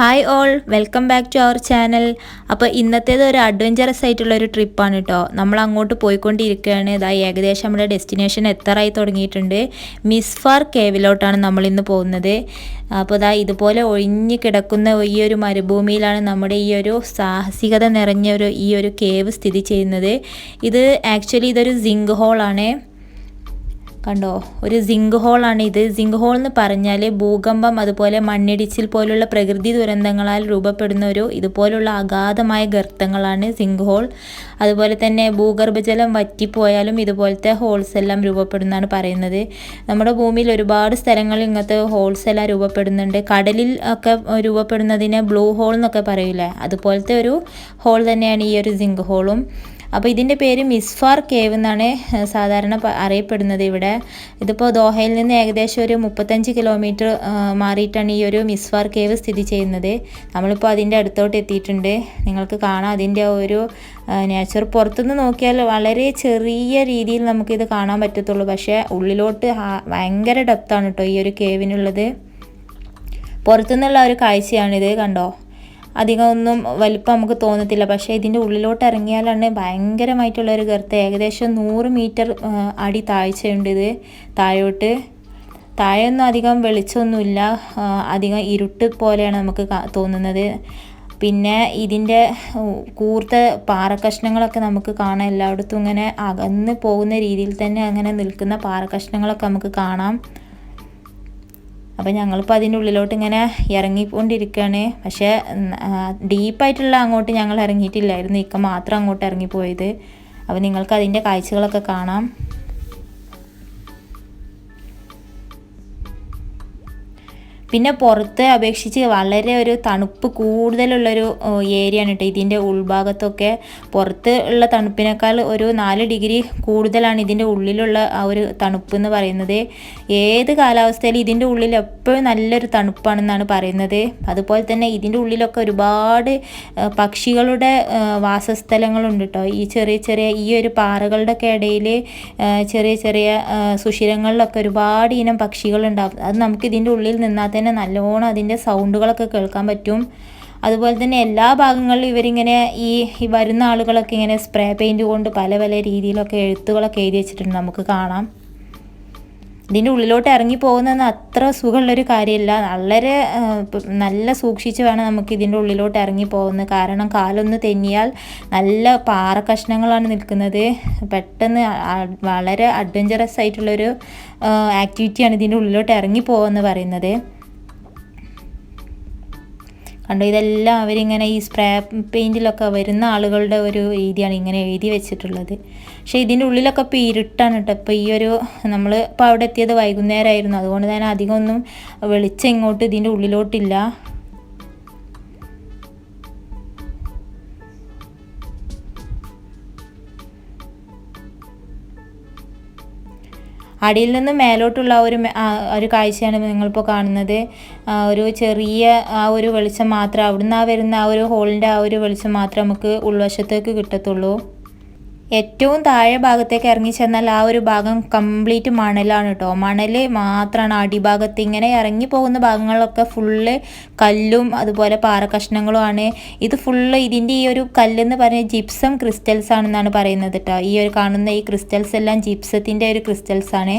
Hi all, welcome back to our channel. അപ്പോൾ ഇന്നത്തേത് ഒരു അഡ്വഞ്ചറസ് ആയിട്ടുള്ളൊരു ട്രിപ്പാണ് കേട്ടോ. നമ്മൾ അങ്ങോട്ട് പോയിക്കൊണ്ടിരിക്കുകയാണ്. ഇതായി ഏകദേശം നമ്മുടെ ഡെസ്റ്റിനേഷൻ എത്താറായി തുടങ്ങിയിട്ടുണ്ട്. മിസ്ഫാർ കേവിലോട്ടാണ് നമ്മളിന്ന് പോകുന്നത്. അപ്പോൾ ഇതുപോലെ ഒഴിഞ്ഞു കിടക്കുന്ന ഈ ഒരു മരുഭൂമിയിലാണ് നമ്മുടെ ഈ ഒരു സാഹസികത നിറഞ്ഞ ഈ ഒരു കേവ് സ്ഥിതി ചെയ്യുന്നത്. ഇത് ആക്ച്വലി ഇതൊരു സിങ്ക് ഹോളാണ്. കണ്ടോ, ഒരു സിങ്ക് ഹോളാണ് ഇത്. സിങ്ക് ഹോൾ എന്ന് പറഞ്ഞാൽ ഭൂകമ്പം അതുപോലെ മണ്ണിടിച്ചിൽ പോലുള്ള പ്രകൃതി ദുരന്തങ്ങളാൽ രൂപപ്പെടുന്ന ഇതുപോലുള്ള അഗാധമായ ഗർത്തങ്ങളാണ് സിങ്ക് ഹോൾ. അതുപോലെ തന്നെ ഭൂഗർഭജലം വറ്റിപ്പോയാലും ഇതുപോലത്തെ ഹോൾസ് എല്ലാം രൂപപ്പെടുന്നതാണ് പറയുന്നത്. നമ്മുടെ ഭൂമിയിൽ ഒരുപാട് സ്ഥലങ്ങളിൽ ഇങ്ങനത്തെ ഹോൾസ് എല്ലാം രൂപപ്പെടുന്നുണ്ട്. കടലിൽ ഒക്കെ രൂപപ്പെടുന്നതിനെ ബ്ലൂ ഹോൾ എന്നൊക്കെ പറയില്ലേ, അതുപോലത്തെ ഒരു ഹോൾ തന്നെയാണ് ഈ ഒരു സിങ്ക് ഹോളും. അപ്പോൾ ഇതിൻ്റെ പേര് മിസ്ഫാർ കേവ് എന്നാണ് സാധാരണ അറിയപ്പെടുന്നത് ഇവിടെ. ഇതിപ്പോൾ ദോഹയിൽ നിന്ന് ഏകദേശം ഒരു 35 കിലോമീറ്റർ മാറിയിട്ടാണ് ഈ ഒരു മിസ്ഫാർ കേവ് സ്ഥിതി ചെയ്യുന്നത്. നമ്മളിപ്പോൾ അതിൻ്റെ അടുത്തോട്ട് എത്തിയിട്ടുണ്ട്. നിങ്ങൾക്ക് കാണാം അതിൻ്റെ ഒരു നേച്ചർ. പുറത്തുനിന്ന് നോക്കിയാൽ വളരെ ചെറിയ രീതിയിൽ നമുക്കിത് കാണാൻ പറ്റത്തുള്ളൂ. പക്ഷേ ഉള്ളിലോട്ട് ഭയങ്കര ഡെപ്താണ് കേട്ടോ ഈ ഒരു കേവിനുള്ളത്. പുറത്തുനിന്നുള്ള ഒരു കാഴ്ചയാണിത്. കണ്ടോ, അധികം ഒന്നും വലിപ്പം നമുക്ക് തോന്നത്തില്ല. പക്ഷേ ഇതിൻ്റെ ഉള്ളിലോട്ട് ഇറങ്ങിയാലാണ് ഭയങ്കരമായിട്ടുള്ളൊരു ഗർത്തം. ഏകദേശം 100 മീറ്റർ അടി താഴ്ചയുണ്ട് ഇത് താഴോട്ട്. താഴെയൊന്നും അധികം വെളിച്ചമൊന്നുമില്ല, അധികം ഇരുട്ട് പോലെയാണ് നമുക്ക് തോന്നുന്നത്. പിന്നെ ഇതിൻ്റെ കൂർത്ത പാറക്കഷ്ണങ്ങളൊക്കെ നമുക്ക് കാണാം. എല്ലായിടത്തും ഇങ്ങനെ അകന്ന് പോകുന്ന രീതിയിൽ തന്നെ അങ്ങനെ നിൽക്കുന്ന പാറക്കഷ്ണങ്ങളൊക്കെ നമുക്ക് കാണാം. അപ്പോൾ ഞങ്ങളിപ്പോൾ അതിൻ്റെ ഉള്ളിലോട്ട് ഇങ്ങനെ ഇറങ്ങിക്കൊണ്ടിരിക്കുകയാണ്. പക്ഷേ ഡീപ്പായിട്ടുള്ള അങ്ങോട്ട് ഞങ്ങൾ ഇറങ്ങിയിട്ടില്ലായിരുന്നു. ഇക്ക മാത്രം അങ്ങോട്ട് ഇറങ്ങിപ്പോയത്. അപ്പോൾ നിങ്ങൾക്ക് അതിൻ്റെ കാഴ്ചകളൊക്കെ കാണാം. പിന്നെ പുറത്തെ അപേക്ഷിച്ച് വളരെ ഒരു തണുപ്പ് കൂടുതലുള്ളൊരു ഏരിയയാണ് കേട്ടോ ഇതിൻ്റെ ഉൾഭാഗത്തൊക്കെ. പുറത്ത് ഉള്ള തണുപ്പിനേക്കാൾ ഒരു 4 ഡിഗ്രി കൂടുതലാണ് ഇതിൻ്റെ ഉള്ളിലുള്ള ആ ഒരു തണുപ്പ് എന്ന് പറയുന്നത്. ഏത് കാലാവസ്ഥയിലും ഇതിൻ്റെ ഉള്ളിൽ എപ്പോഴും നല്ലൊരു തണുപ്പാണെന്നാണ് പറയുന്നത്. അതുപോലെ തന്നെ ഇതിൻ്റെ ഉള്ളിലൊക്കെ ഒരുപാട് പക്ഷികളുടെ വാസസ്ഥലങ്ങളുണ്ട് കേട്ടോ. ഈ ചെറിയ ഈ ഒരു പാറകളുടെയൊക്കെ ഇടയിൽ ചെറിയ സുഷിരങ്ങളിലൊക്കെ ഒരുപാട് ഇനം പക്ഷികളുണ്ടാവും. അത് നമുക്ക് ഇതിൻ്റെ ഉള്ളിൽ നിന്നാൽ തന്നെ നല്ലോണം അതിൻ്റെ സൗണ്ടുകളൊക്കെ കേൾക്കാൻ പറ്റും. അതുപോലെ തന്നെ എല്ലാ ഭാഗങ്ങളിലും ഇവരിങ്ങനെ ഈ വരുന്ന ആളുകളൊക്കെ ഇങ്ങനെ സ്പ്രേ പെയിൻറ്റ് കൊണ്ട് പല രീതിയിലൊക്കെ എഴുത്തുകളൊക്കെ എഴുതി വെച്ചിട്ടുണ്ട്, നമുക്ക് കാണാം. ഇതിൻ്റെ ഉള്ളിലോട്ട് ഇറങ്ങി പോകുന്നതെന്ന് അത്ര സുഖമുള്ളൊരു കാര്യമല്ല. നല്ല സൂക്ഷിച്ച് വേണം നമുക്ക് ഇതിൻ്റെ ഉള്ളിലോട്ട് ഇറങ്ങി പോകുന്നത്. കാരണം കാലൊന്ന് തെന്നിയാൽ നല്ല പാറക്കഷ്ണങ്ങളാണ് നിൽക്കുന്നത്. പെട്ടെന്ന് വളരെ അഡ്വഞ്ചറസ് ആയിട്ടുള്ളൊരു ആക്ടിവിറ്റിയാണ് ഇതിൻ്റെ ഉള്ളിലോട്ട് ഇറങ്ങി പോകുമെന്ന് പറയുന്നത്. കണ്ടോ, ഇതെല്ലാം അവരിങ്ങനെ ഈ സ്പ്രേ പെയിൻറ്റിലൊക്കെ വരുന്ന ആളുകളുടെ ഒരു രീതിയാണ് ഇങ്ങനെ എഴുതി വെച്ചിട്ടുള്ളത്. പക്ഷേ ഇതിൻ്റെ ഉള്ളിലൊക്കെ ഇപ്പോൾ ഇരുട്ടാണ് കേട്ടോ. ഇപ്പോൾ നമ്മൾ ഇപ്പോൾ അവിടെ എത്തിയത് വൈകുന്നേരമായിരുന്നു. അതുകൊണ്ട് തന്നെ അധികം ഒന്നും വെളിച്ചം ഇങ്ങോട്ട് ഇതിൻ്റെ ഉള്ളിലോട്ടില്ല. അടിയിൽ നിന്ന് മേലോട്ടുള്ള ഒരു കാഴ്ചയാണ് നിങ്ങളിപ്പോൾ കാണുന്നത്. ഒരു ചെറിയ ആ ഒരു വെളിച്ചം മാത്രം അവിടുന്ന് വരുന്ന ആ ഒരു ഹോളിൻ്റെ ആ ഒരു വെളിച്ചം മാത്രമേ നമുക്ക് ഉൾവശത്തേക്ക് കിട്ടത്തുള്ളൂ. ഏറ്റവും താഴെ ഭാഗത്തേക്ക് ഇറങ്ങി ചെന്നാൽ ആ ഒരു ഭാഗം കംപ്ലീറ്റ് മണലാണ് കേട്ടോ. മണൽ മാത്രമാണ് അടിഭാഗത്ത്. ഇങ്ങനെ ഇറങ്ങി പോകുന്ന ഭാഗങ്ങളിലൊക്കെ ഫുള്ള് കല്ലും അതുപോലെ പാറക്കഷ്ണങ്ങളുമാണ്. ഇത് ഫുള്ള് ഇതിൻ്റെ ഈ ഒരു കല്ലെന്ന് പറഞ്ഞാൽ ജിപ്സം ക്രിസ്റ്റൽസ് ആണെന്നാണ് പറയുന്നത് കേട്ടോ. ഈ ഒരു കാണുന്ന ഈ ക്രിസ്റ്റൽസ് എല്ലാം ജിപ്സത്തിൻ്റെ ഒരു ക്രിസ്റ്റൽസ് ആണ്.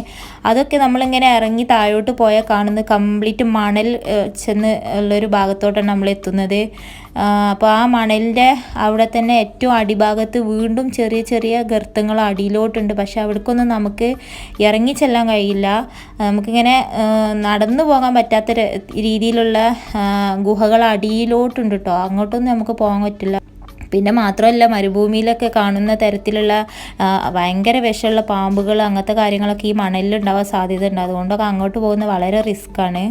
അതൊക്കെ നമ്മളിങ്ങനെ ഇറങ്ങി താഴോട്ട് പോയാൽ കാണുന്നത് കംപ്ലീറ്റ് മണൽ ചെന്ന് ഉള്ളൊരു ഭാഗത്തോട്ടാണ് നമ്മൾ എത്തുന്നത്. അപ്പോൾ ആ മണലിൻ്റെ അവിടെ തന്നെ ഏറ്റവും അടിഭാഗത്ത് വീണ്ടും ചെറിയ ഗർത്തങ്ങൾ അടിയിലോട്ടുണ്ട്. പക്ഷെ അവിടേക്കൊന്നും നമുക്ക് ഇറങ്ങി ചെല്ലാൻ കഴിയില്ല. നമുക്കിങ്ങനെ നടന്നു പോകാൻ പറ്റാത്ത രീതിയിലുള്ള ഗുഹകൾ അടിയിലോട്ടുണ്ട് കേട്ടോ. അങ്ങോട്ടൊന്നും നമുക്ക് പോകാൻ പറ്റില്ല. പിന്നെ മാത്രമല്ല, മരുഭൂമിയിലൊക്കെ കാണുന്ന തരത്തിലുള്ള ഭയങ്കര വിഷമുള്ള പാമ്പുകൾ അങ്ങനത്തെ കാര്യങ്ങളൊക്കെ ഈ മണലിലുണ്ടാവാൻ സാധ്യതയുണ്ട്. അതുകൊണ്ടൊക്കെ അങ്ങോട്ട് പോകുന്നത് വളരെ റിസ്ക്കാണ്.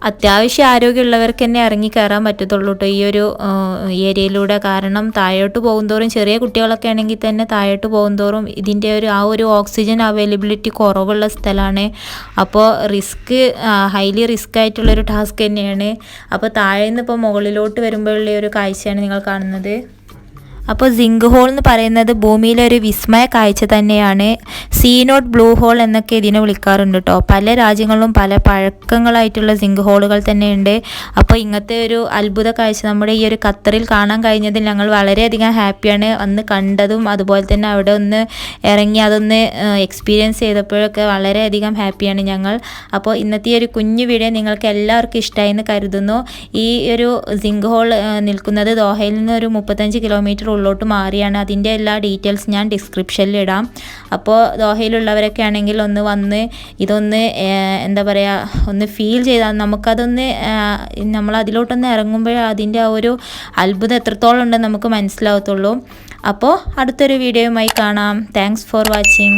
അത്യാവശ്യം ആരോഗ്യമുള്ളവർക്ക് തന്നെ ഇറങ്ങി കയറാൻ പറ്റത്തുള്ളൂ കേട്ടോ ഈ ഒരു ഏരിയയിലൂടെ. കാരണം താഴോട്ട് പോകുന്തോറും ചെറിയ കുട്ടികളൊക്കെ ആണെങ്കിൽ തന്നെ താഴോട്ട് പോകുന്തോറും ഇതിൻ്റെ ആ ഒരു ഓക്സിജൻ അവൈലബിലിറ്റി കുറവുള്ള സ്ഥലമാണ്. അപ്പോൾ ഹൈലി റിസ്ക് ആയിട്ടുള്ളൊരു ടാസ്ക് തന്നെയാണ്. അപ്പോൾ താഴെ നിന്ന് ഇപ്പോൾ മുകളിലോട്ട് വരുമ്പോഴുള്ള ഒരു കാഴ്ചയാണ് നിങ്ങൾ കാണുന്നത്. അപ്പോൾ സിങ്ക് ഹോൾ എന്ന് പറയുന്നത് ഭൂമിയിലെ ഒരു വിസ്മയ കാഴ്ച തന്നെയാണ്. സീ നോട്ട് ബ്ലൂ ഹോൾ എന്നൊക്കെ ഇതിനെ വിളിക്കാറുണ്ട് കേട്ടോ. പല രാജ്യങ്ങളിലും പല പഴക്കങ്ങളായിട്ടുള്ള സിങ്ക് ഹോളുകൾ തന്നെയുണ്ട്. അപ്പോൾ ഇങ്ങനത്തെ ഒരു അത്ഭുത കാഴ്ച നമ്മുടെ ഈ ഒരു ഖത്തറിൽ കാണാൻ കഴിഞ്ഞതിൽ ഞങ്ങൾ വളരെയധികം ഹാപ്പിയാണ്. അന്ന് കണ്ടതും അതുപോലെ തന്നെ അവിടെ ഒന്ന് ഇറങ്ങി അതൊന്ന് എക്സ്പീരിയൻസ് ചെയ്തപ്പോഴൊക്കെ വളരെയധികം ഹാപ്പിയാണ് ഞങ്ങൾ. അപ്പോൾ ഇന്നത്തെ ഈ ഒരു കുഞ്ഞു വീഡിയോ നിങ്ങൾക്ക് എല്ലാവർക്കും ഇഷ്ടമായി എന്ന് കരുതുന്നു. ഈ ഒരു സിങ്ക് ഹോൾ നിൽക്കുന്നത് ദോഹയിൽ നിന്ന് ഒരു 35 കിലോമീറ്റർ ഉള്ളോട്ട് മാറിയാണ്. അതിൻ്റെ എല്ലാ ഡീറ്റെയിൽസ് ഞാൻ ഡിസ്ക്രിപ്ഷനിൽ ഇടാം. അപ്പോൾ ദോഹയിലുള്ളവരൊക്കെ ആണെങ്കിൽ ഒന്ന് വന്ന് ഇതൊന്ന് എന്താ പറയുക ഒന്ന് ഫീൽ ചെയ്താൽ നമുക്കതൊന്ന് നമ്മൾ അതിലോട്ടൊന്ന് ഇറങ്ങുമ്പോൾ അതിൻ്റെ ആ ഒരു അത്ഭുതം എത്രത്തോളം ഉണ്ടെന്ന് നമുക്ക് മനസ്സിലാവത്തുള്ളൂ. അപ്പോൾ അടുത്തൊരു വീഡിയോയുമായി കാണാം. Thanks for watching.